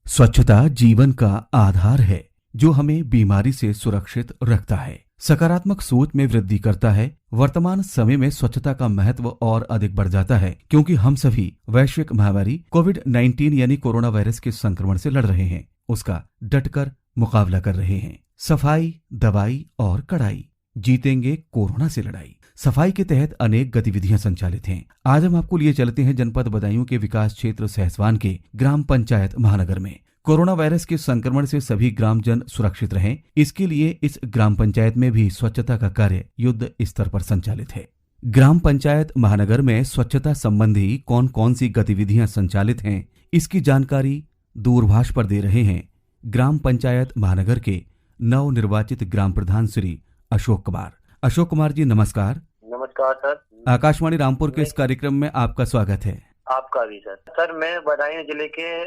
स्वच्छता जीवन का आधार है जो हमें बीमारी से सुरक्षित रखता है, सकारात्मक सोच में वृद्धि करता है। वर्तमान समय में स्वच्छता का महत्व और अधिक बढ़ जाता है क्योंकि हम सभी वैश्विक महामारी कोविड-19 यानी कोरोना वायरस के संक्रमण से लड़ रहे हैं, उसका डटकर मुकाबला कर रहे हैं। सफाई, दवाई और कड़ाई, जीतेंगे कोरोना से लड़ाई। सफाई के तहत अनेक गतिविधियां संचालित हैं। आज हम आपको लिए चलते हैं जनपद बदायूं के विकास क्षेत्र सहसवान के ग्राम पंचायत महानगर में। कोरोना वायरस के संक्रमण से सभी ग्रामजन सुरक्षित रहें, इसके लिए इस ग्राम पंचायत में भी स्वच्छता का कार्य युद्ध स्तर पर संचालित है। ग्राम पंचायत महानगर में स्वच्छता संबंधी कौन कौन सी गतिविधियां संचालित हैं, इसकी जानकारी दूरभाष पर दे रहे हैं ग्राम पंचायत महानगर के नवनिर्वाचित ग्राम प्रधान श्री अशोक कुमार। अशोक कुमार जी नमस्कार। नमस्कार सर। आकाशवाणी रामपुर के इस कार्यक्रम में आपका स्वागत है। आपका भी सर। सर मैं बदायूं जिले के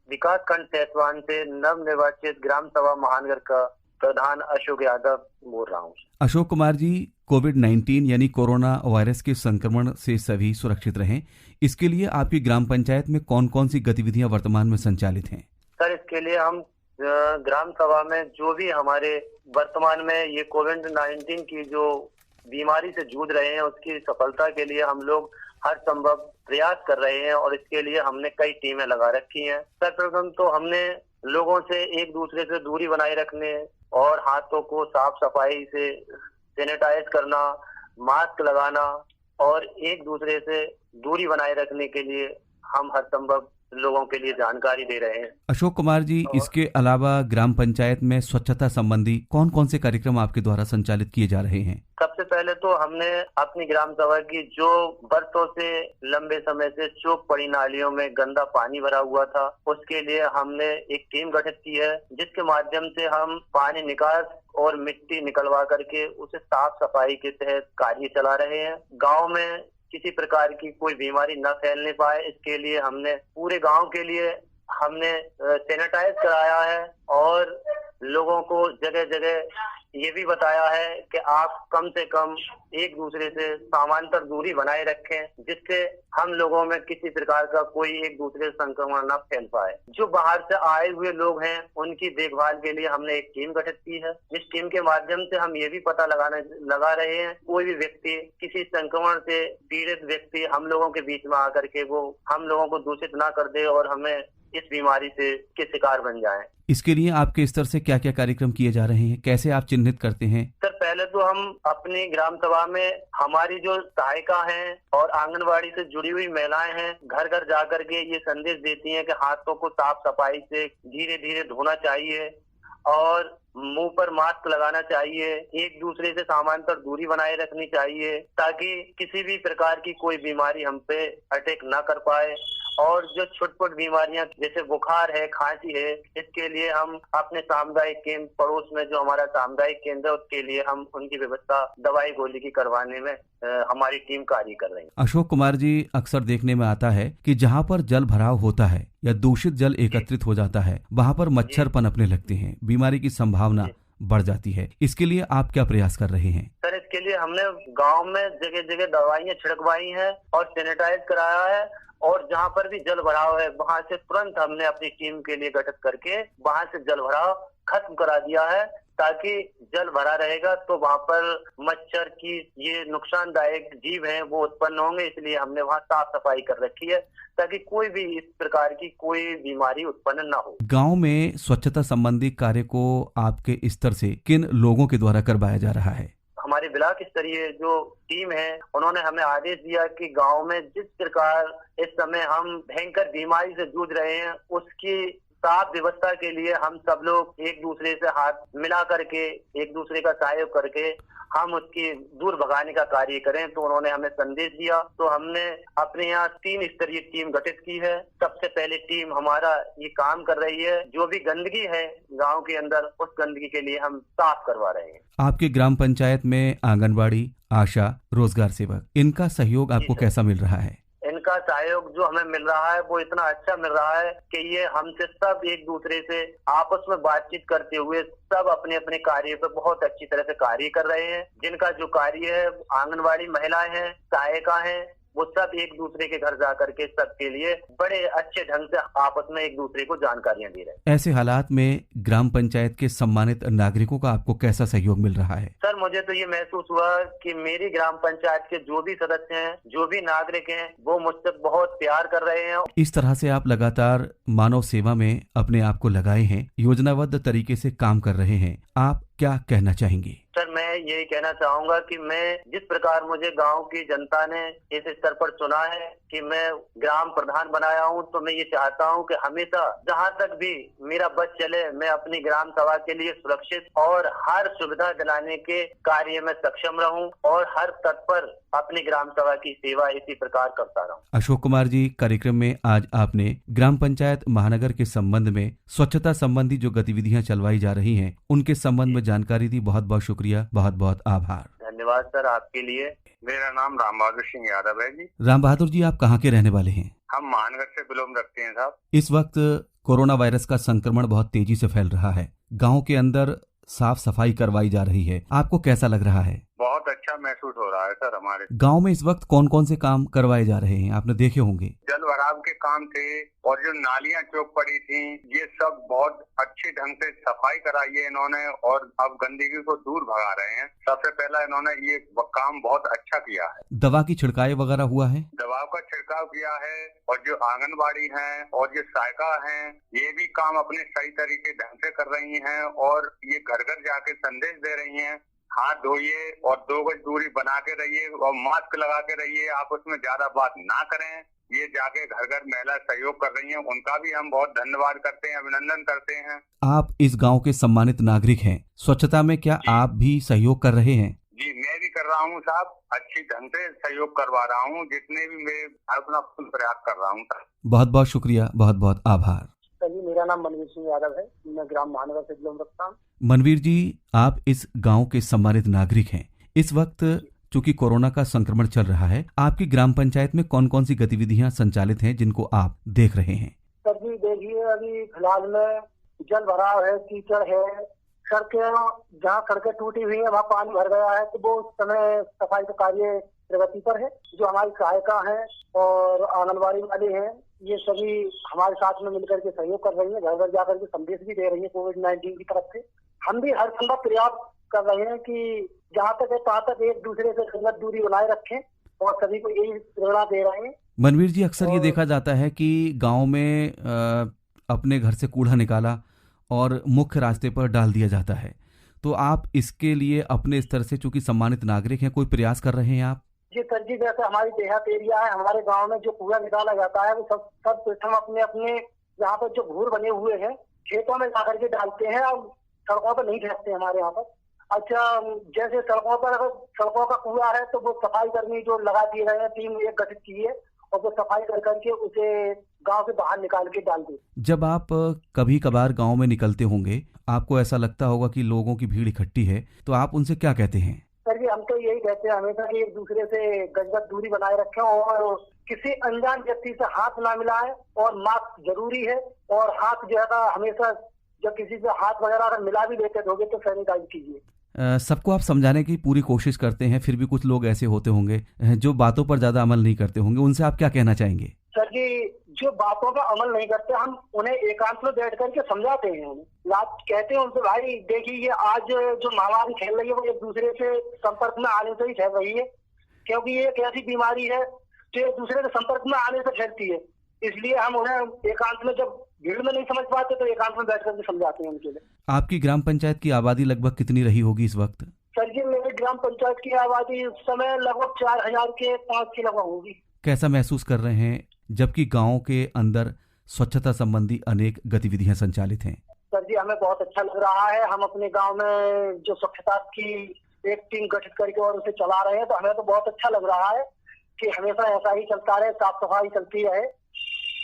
विकास खंड सहसवान से नव निर्वाचित ग्राम सभा महानगर का प्रधान अशोक यादव बोल रहा हूँ। अशोक कुमार जी, कोविड-19 यानी कोरोना वायरस के संक्रमण से सभी सुरक्षित रहें, इसके लिए आपकी ग्राम पंचायत में कौन कौन सी गतिविधियां वर्तमान में संचालित हैं? सर इसके लिए हम ग्राम सभा में जो भी हमारे वर्तमान में ये कोविड-19 की जो बीमारी से जूझ रहे हैं उसकी सफलता के लिए हम लोग हर संभव प्रयास कर रहे हैं और इसके लिए हमने कई टीमें लगा रखी हैं। सर्वप्रथम तो हमने लोगों से एक दूसरे से दूरी बनाए रखने और हाथों को साफ सफाई से सैनिटाइज करना, मास्क लगाना और एक दूसरे से दूरी बनाए रखने के लिए हम हर संभव लोगों के लिए जानकारी दे रहे हैं। अशोक कुमार जी, इसके अलावा ग्राम पंचायत में स्वच्छता संबंधी कौन कौन से कार्यक्रम आपके द्वारा संचालित किए जा रहे हैं? सबसे पहले तो हमने अपनी ग्राम सभा की जो बरसों से लंबे समय से चौक पड़ी नालियों में गंदा पानी भरा हुआ था, उसके लिए हमने एक टीम गठित की है जिसके माध्यम से हम पानी निकास और मिट्टी निकलवा करके उसे साफ सफाई के तहत कार्य चला रहे हैं। गाँव में किसी प्रकार की कोई बीमारी न फैलने पाए, इसके लिए हमने पूरे गांव के लिए हमने सैनिटाइज कराया है और लोगों को जगह जगह ये भी बताया है कि आप कम से कम एक दूसरे से समानांतर दूरी बनाए रखें, जिससे हम लोगों में किसी प्रकार का कोई एक दूसरे से संक्रमण न फैल पाए। जो बाहर से आए हुए लोग हैं उनकी देखभाल के लिए हमने एक टीम गठित की है, जिस टीम के माध्यम से हम ये भी पता लगा रहे हैं कोई भी व्यक्ति, किसी संक्रमण से पीड़ित व्यक्ति हम लोगों के बीच में आकर के वो हम लोगों को दूषित ना कर दे और हमें इस बीमारी से के शिकार बन जाएं। इसके लिए आपके स्तर से क्या क्या कार्यक्रम किए जा रहे हैं, कैसे आप चिन्हित करते हैं? सर पहले तो हम अपनी ग्राम सभा में हमारी जो सहायिका हैं और आंगनबाड़ी से जुड़ी हुई महिलाएं हैं, घर घर जाकर के ये संदेश देती हैं कि हाथों को साफ सफाई से धीरे धीरे धोना चाहिए और मुंह पर मास्क लगाना चाहिए, एक दूसरे से समानांतर दूरी बनाए रखनी चाहिए ताकि किसी भी प्रकार की कोई बीमारी हम पे अटैक ना कर पाए। और जो छोट-छोट बीमारियां जैसे बुखार है, खांसी है, इसके लिए हम अपने सामुदायिक केंद्र पड़ोस में जो हमारा सामुदायिक केंद्र है उसके लिए हम उनकी व्यवस्था दवाई गोली की करवाने में हमारी टीम कार्य कर रही है। अशोक कुमार जी, अक्सर देखने में आता है कि जहाँ पर जल भराव होता है या दूषित जल एकत्रित हो जाता है वहाँ पर मच्छर पनपने लगते हैं, बीमारी की संभावना बढ़ जाती है। इसके लिए आप क्या प्रयास कर रहे हैं? सर इसके लिए हमने गांव में जगह जगह दवाइयां छिड़कवाई हैं और सैनिटाइज कराया है और जहां पर भी जल भराव है वहां से तुरंत हमने अपनी टीम के लिए गठित करके वहां से जल भराव खत्म करा दिया है ताकि जल भरा रहेगा तो वहां पर मच्छर की ये नुकसानदायक जीव हैं वो उत्पन्न होंगे, इसलिए हमने वहां साफ सफाई कर रखी है ताकि कोई भी इस प्रकार की कोई बीमारी उत्पन्न ना हो। गांव में स्वच्छता संबंधी कार्य को आपके स्तर से किन लोगों के द्वारा करवाया जा रहा है? हमारे ब्लॉक स्तरीय जो टीम है उन्होंने हमें आदेश दिया कि गांव में जिस प्रकार इस समय हम भयंकर बीमारी से जूझ रहे हैं उसकी साफ व्यवस्था के लिए हम सब लोग एक दूसरे से हाथ मिला करके एक दूसरे का सहयोग करके हम उसकी दूर भगाने का कार्य करें। तो उन्होंने हमें संदेश दिया तो हमने अपने यहाँ 3 स्तरीय टीम गठित की है। सबसे पहले टीम हमारा ये काम कर रही है, जो भी गंदगी है गांव के अंदर उस गंदगी के लिए हम साफ करवा रहे हैं। आपके ग्राम पंचायत में आंगनबाड़ी, आशा, रोजगार सेवक, इनका सहयोग आपको कैसा मिल रहा है? इनका सहयोग जो हमें मिल रहा है वो इतना अच्छा मिल रहा है कि ये हमसे सब एक दूसरे से आपस में बातचीत करते हुए सब अपने अपने कार्य पे बहुत अच्छी तरह से कार्य कर रहे हैं। जिनका जो कार्य है आंगनबाड़ी महिलाएं हैं, सहायिका हैं, वो सब एक दूसरे के घर जा करके सबके लिए बड़े अच्छे ढंग से आपस में एक दूसरे को जानकारियां दे रहे हैं। ऐसे हालात में ग्राम पंचायत के सम्मानित नागरिकों का आपको कैसा सहयोग मिल रहा है? सर मुझे तो ये महसूस हुआ कि मेरी ग्राम पंचायत के जो भी सदस्य हैं, जो भी नागरिक हैं, वो मुझसे बहुत प्यार कर रहे हैं। इस तरह से आप लगातार मानव सेवा में अपने आप को लगाए हैं, योजनाबद्ध तरीके से काम कर रहे हैं, आप क्या कहना चाहेंगे? सर मैं यही कहना चाहूंगा कि मैं जिस प्रकार मुझे गांव की जनता ने इस स्तर पर चुना है कि मैं ग्राम प्रधान बनाया हूं, तो मैं ये चाहता हूं कि हमेशा जहां तक भी मेरा बस चले, मैं अपनी ग्राम सभा के लिए सुरक्षित और हर सुविधा दिलाने के कार्य में सक्षम रहूं और हर तत्पर अपनी ग्राम सभा की सेवा इसी प्रकार करता रहूं। अशोक कुमार जी, कार्यक्रम में आज आपने ग्राम पंचायत महानगर के संबंध में स्वच्छता संबंधी जो गतिविधियां चलवाई जा रही हैं, उनके संबंध में जानकारी दी। बहुत बहुत शुक्रिया, बहुत बहुत आभार। धन्यवाद सर आपके लिए। मेरा नाम राम बहादुर सिंह यादव है जी। राम बहादुर जी, आप कहाँ के रहने वाले हैं? हम महानगर से बिलोंग रखते हैं साहब। इस वक्त कोरोना वायरस का संक्रमण बहुत तेजी से फैल रहा है, गांव के अंदर साफ सफाई करवाई जा रही है, आपको कैसा लग रहा है? बहुत अच्छा महसूस हो रहा है सर। हमारे गांव में इस वक्त कौन कौन से काम करवाए जा रहे हैं, आपने देखे होंगे? जल भराव के काम थे और जो नालियां चौक पड़ी थी, ये सब बहुत अच्छे ढंग से सफाई कराई है इन्होंने और अब गंदगी को दूर भगा रहे हैं। सबसे पहला इन्होंने ये काम बहुत अच्छा किया है। दवा की छिड़काई वगैरह हुआ है? दवाओं का छिड़काव किया है और जो आंगनबाड़ी हैं और जो सहायिका हैं, ये भी काम अपने सही तरीके ढंग से कर रही हैं और ये घर घर जाके संदेश दे रही हैं, हाथ धोइए और 2 गज दूरी बना के रहिए और मास्क लगा के रहिए, आप उसमें ज्यादा बात ना करें। ये जाके घर घर महिला सहयोग कर रही हैं, उनका भी हम बहुत धन्यवाद करते हैं, अभिनंदन करते हैं। आप इस गांव के सम्मानित नागरिक हैं, स्वच्छता में क्या आप भी सहयोग कर रहे हैं? जी मैं भी कर रहा हूँ साहब, अच्छी ढंग से सहयोग करवा रहा हूँ, जितने भी मैं अपना प्रयास कर रहा हूँ। बहुत बहुत शुक्रिया, बहुत बहुत आभार। सर जी मेरा नाम मनवीर सिंह यादव है, मैं ग्राम महानगर से बिलोंग रखता हूँ। मनवीर जी, आप इस गांव के सम्मानित नागरिक हैं। इस वक्त चूंकि कोरोना का संक्रमण चल रहा है, आपकी ग्राम पंचायत में कौन कौन सी गतिविधियां संचालित हैं जिनको आप देख रहे हैं? सर जी देखिए, अभी फिलहाल में जल भराव है, कीचड़ है, सड़कें जहाँ सड़कें टूटी हुई है वहाँ पानी भर गया है, तो वो उस समय सफाई का कार्य प्रगति पर है। जो हमारी सहायिका है और आंगनबाड़ी वाले हैं, ये सभी हमारे साथ में मिलकर के सहयोग कर रही है, घर घर जाकर के संदेश भी दे रही है कोविड-19 की तरफ से। हम भी हर संभव प्रयास कर रहे हैं कि जहाँ तक है तहाँ तक एक दूसरे से गलत दूरी बनाए रखें और सभी को यही प्रेरणा दे रहे हैं। मनवीर जी, अक्सर ये देखा जाता है कि गांव में अपने घर से कूड़ा निकाला और मुख्य रास्ते पर डाल दिया जाता है, तो आप इसके लिए अपने स्तर से चूंकि सम्मानित नागरिक हैं, कोई प्रयास कर रहे हैं आप? जी सर जी, जैसे हमारी देहात एरिया है, हमारे गांव में जो कूड़ा निकाला जाता है वो सब प्रथम अपने अपने यहाँ पर जो घूर बने हुए हैं खेतों में जाकर के डालते हैं और सड़कों पर नहीं फेंकते हमारे यहाँ पर। अच्छा, जैसे सड़कों पर अगर सड़कों का कूड़ा है तो वो सफाई कर्मी जो लगा दिए गए हैं, टीम एक गठित की है और वो सफाई कर करके उसे गांव से बाहर निकाल के डाल दी। जब आप कभी कभार गांव में निकलते होंगे, आपको ऐसा लगता होगा कि लोगों की भीड़ इकट्ठी है, तो आप उनसे क्या कहते हैं? सर जी हम तो यही कहते हैं हमेशा कि एक दूसरे से गज दूरी बनाए रखें और किसी अनजान व्यक्ति से हाथ ना मिलाएं और मास्क जरूरी है और हाथ जो है हमेशा जब किसी से हाथ वगैरह अगर मिला भी लेते होंगे तो सैनिटाइज कीजिए। सबको आप समझाने की पूरी कोशिश करते हैं, फिर भी कुछ लोग ऐसे होते होंगे जो बातों पर ज्यादा अमल नहीं करते होंगे, उनसे आप क्या कहना चाहेंगे? सर जी जो बातों पर अमल नहीं करते, हम उन्हें एकांत में बैठ करके समझाते हैं, उन्हें कहते हैं उनसे, भाई देखिए ये आज जो महामारी फैल रही है वो एक दूसरे से संपर्क में आने से ही फैल रही है, क्योंकि ये एक ऐसी बीमारी है जो एक दूसरे के संपर्क में आने से फैलती है। इसलिए हम उन्हें एकांत में, जब भीड़ में नहीं समझ पाते तो एकांत में बैठ करके समझाते हैं उनके लिए। आपकी ग्राम पंचायत की आबादी लगभग कितनी रही होगी इस वक्त? सर जी मेरी ग्राम पंचायत की आबादी इस समय लगभग 4000 के 5 की लगभग होगी। कैसा महसूस कर रहे हैं जबकि गांव के अंदर स्वच्छता संबंधी अनेक गतिविधियां संचालित हैं? सर जी हमें बहुत अच्छा लग रहा है। हम अपने गांव में जो स्वच्छता की एक टीम गठित करके और उसे चला रहे हैं, तो हमें तो बहुत अच्छा लग रहा है कि हमेशा ऐसा ही चलता रहे, साफ सफाई चलती रहे।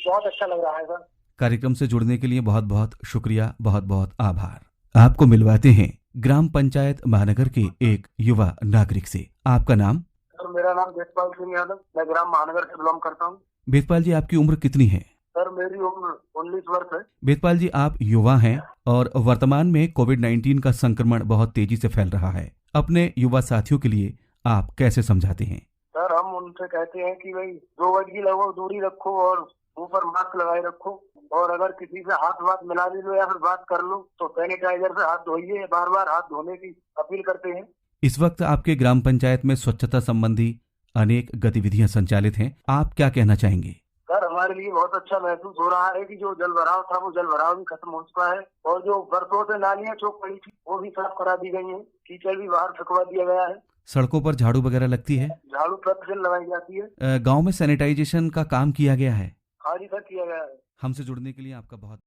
बहुत अच्छा लग रहा है सर। कार्यक्रम से जुड़ने के लिए बहुत बहुत शुक्रिया, बहुत बहुत आभार। आपको मिलवाते हैं ग्राम पंचायत महानगर के एक युवा नागरिक से। आपका नाम? सर मेरा नाम वेदपाल सिंह यादव, मैं ग्राम महानगर से बिलोंग करता हूँ। वेदपाल जी, आपकी उम्र कितनी है? सर मेरी उम्र 19 वर्ष है। वेदपाल जी, आप युवा हैं और वर्तमान में कोविड-19 का संक्रमण बहुत तेजी से फैल रहा है। अपने युवा साथियों के लिए आप कैसे समझाते हैं? सर हम उनसे कहते हैं कि भाई 2 गज की लगभग दूरी रखो और मुंह पर मास्क लगाए रखो, और अगर किसी से हाथ मिला भी लो या फिर बात कर लो तो सैनिटाइजर से हाथ धोइए, बार बार हाथ धोने की अपील करते हैं। इस वक्त आपके ग्राम पंचायत में स्वच्छता संबंधी अनेक गतिविधियां संचालित हैं। आप क्या कहना चाहेंगे? सर हमारे लिए बहुत अच्छा महसूस हो रहा है कि जो जल भराव था वो जल भराव भी खत्म हो चुका है, और जो बरसों से नालियां चौक पड़ी थी वो भी साफ करा दी गई है। कीचड़ भी बाहर फेंकवा दिया गया है। सड़कों पर झाड़ू वगैरह लगती है? झाड़ू प्रतिदिन लगाई जाती है। गांव में सैनिटाइजेशन का काम किया गया है? हाँ जी सर, किया गया है। हमसे जुड़ने के लिए आपका बहुत